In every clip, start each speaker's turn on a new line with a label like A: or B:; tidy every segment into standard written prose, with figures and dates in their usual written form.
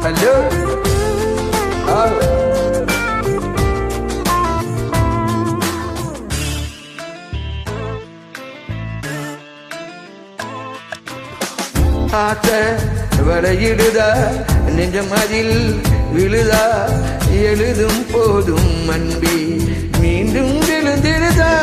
A: Hello? Oh. ஆத்த வரையிடுதா நெஞ்சம் அதில் விழுதா எழுதும் போதும் அன்பி மீண்டும் விழுந்திருதா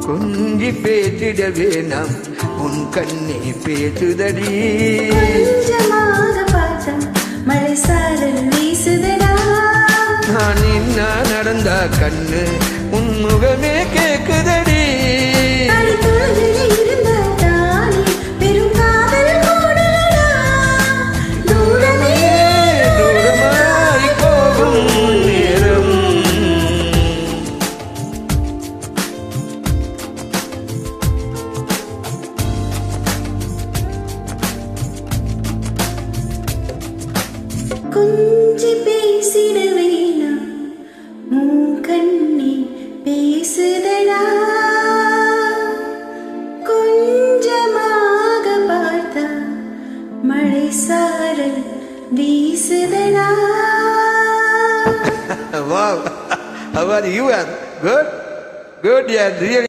A: கொஞ்சி பேசிடவே நாம் உன் கண்ணை பேசுதடி
B: கொஞ்சமாக பார்த்த மழை சாரல் வீசுதடா
A: நான் என்ன நடந்தா கண்ணு உன் முகமே கேக்குதடி
B: கொஞ்சி பேசிட வேணாம் உன் கண்ணி பேசுதடா கொஞ்சமாக பார்த்தா மழை சாரல் வீசுதடா.
A: Wow, how are you? Good? Good, yeah, really.